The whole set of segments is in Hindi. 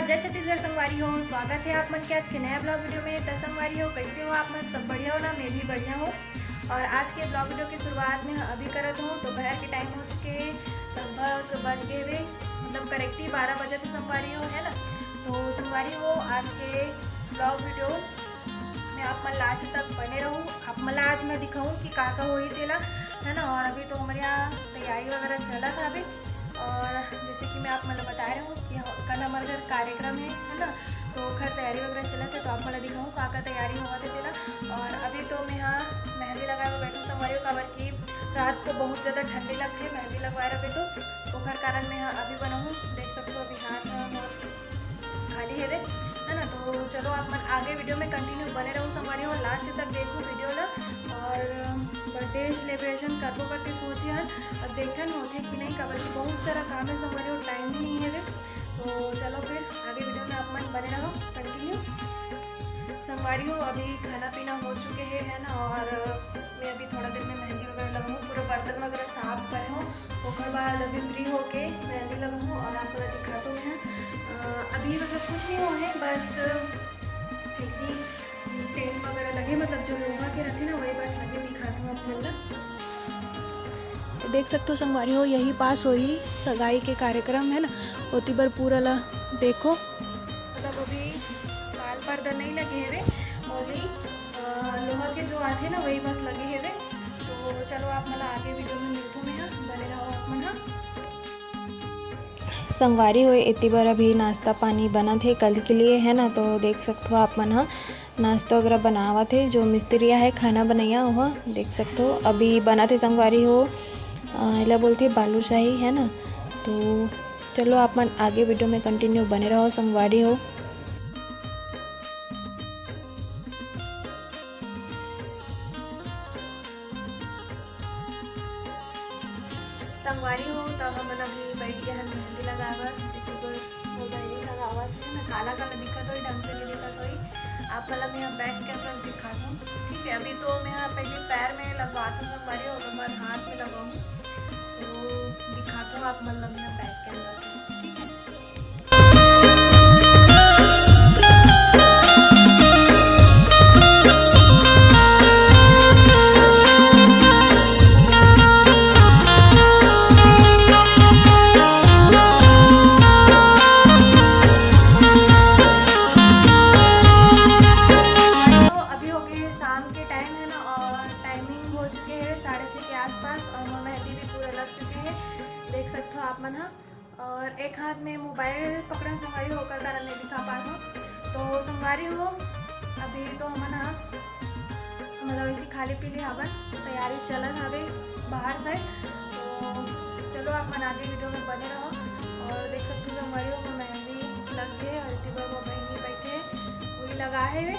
जय छत्तीसगढ़ संगवारी हो। स्वागत है आप मन के आज के नया ब्लॉग वीडियो में। तो संगवारी हो, कैसे हो आप मन? सब बढ़िया हो ना? मैं भी बढ़िया हूँ। और आज के ब्लॉग वीडियो की शुरुआत में अभी करत हूँ। दोपहर के टाइम हो चुके लगभग बज गए हुए मतलब करेक्टली 12 बजे थे संगवारी हो, है ना। तो संगवारी हो, आज के ब्लॉग वीडियो में आप मन लास्ट तक बने रहूँ। आप मला आज मैं दिखाऊँ कि का हो ही तेला, है ना। और अभी तो हमारे यहाँ तैयारी वगैरह चला था अभी। और जैसे कि मैं आप मतलब बता रहा हूँ कि कल हमारे घर कार्यक्रम है ना। तो घर तैयारी वगैरह चला था, तो आप मतलब दिखाऊँ का तैयारी हुआ था तेरा। और अभी तो मैं यहाँ मेहंदी लगा के बैठूँ संगवारी हो। काबर की रात को बहुत ज़्यादा ठंडी लगती है, मेहंदी लगवा रहे तो घर कारण मैं यहाँ अभी बनाऊँ। देख सकते हो अभी हाथ खाली है ना। तो चलो आप मन आगे वीडियो में कंटिन्यू बने रहो संगवारी हो, लास्ट तक देखो वीडियो ला। और बर्थडे सेलिब्रेशन करबो करके सोचे हन और देखन होते कि नहीं, काबर की बहुत सारा काम है संगवारी हो, टाइम ही नहीं है वे। तो चलो फिर आगे वीडियो में आप मन बने रहो कंटिन्यू संगवारी हो। अभी खाना पीना हो चुके हैं, है ना। और मैं अभी थोड़ा देर में मेहंदी वगैरह लगाऊँ, पूरा बर्तन वगैरह साफ करे हूँ। उसके बाद अभी फ्री होके मेहंदी लगाऊँ और आप लोग दिखाते हुए हैं। अभी मतलब कुछ नहीं हुआ है, बस ऐसी पेन वगैरह लगे, मतलब जो लोहा के रहते ना वही बस लगे, दिखाती हूँ आप लोग ना। देख सकते हो संगवारी हो, यही पास हुई सगाई के कार्यक्रम है ना। होती बार पूरा ला देखो, मतलब अभी बाल पर्दा नहीं लगे हुए, ओनली लोहा के जो आते ना वही बस लगे हुए। तो चलो आप मतलब आगे वीडियो में मिलते हैं, यहाँ बने रहो आप मन। हाँ संगवारी हुए इतनी बार अभी नाश्ता पानी बना थे कल के लिए, है ना। तो देख सकते हो आप मन। हाँ नाश्ता वगैरह बनावा थे, जो मिस्त्रिया है खाना बनाया वह देख सकते हो अभी बना थे संगवारी हो। इला बोलती है बालूशाही, है ना। तो चलो आप मन आगे वीडियो में कंटिन्यू बने रहो संगवारी हो। संगवारी हो तो हम अभी बैठ गए हैं मेहंदी लगावर। मेहंदी लगावा थे ना, काला काला दिखत हो, ढंग से नहीं दिखत हो। आप मतलब मैं बैक कैमरा दिखाता हूँ, ठीक है। अभी तो मैं पहले पैर में लगवाती हूँ संगवारी हो, उसके बाद हाथ में लगाऊँ। तो दिखाता हूँ आप मतलब मैं बैक कैमरा से, ठीक है। देख सकते हो आप मन। और एक हाथ में मोबाइल पकड़न संगवारी होकर कारण नहीं दिखा पा रहा हूँ। तो संगवारी हो अभी तो हमन मतलब ऐसी खाली पीली हवन तैयारी चलत हवे बाहर से। तो चलो आप मन आगे वीडियो में बने रहो। और देख सकते हो संगवारी हो मेहंदी लग गए और इतनी बार वो बहनी बैठे वही लगा है वे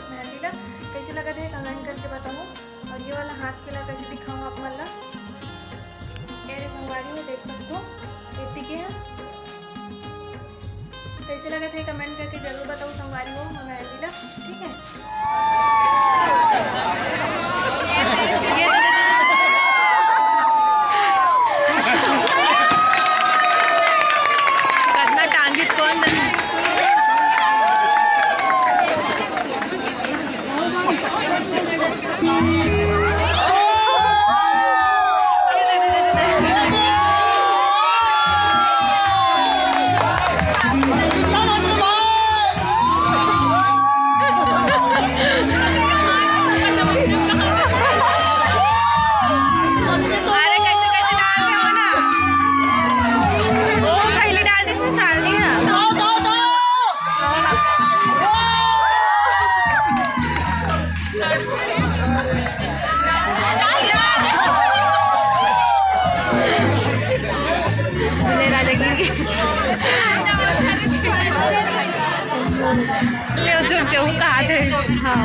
मेहंदी ला। कैसे लगा थे कमेंट करके बताओ। और ये वाला हाथ के ला कैसे दिखाऊँ आप मन ला, संगवारी हो देख सकते हो इतनी के हैं। कैसे लगे थे कमेंट करके जरूर बताओ संगवारी हो मेहंदी ला, ठीक है। कितना टांगित कौन ले जो कहा थे। हाँ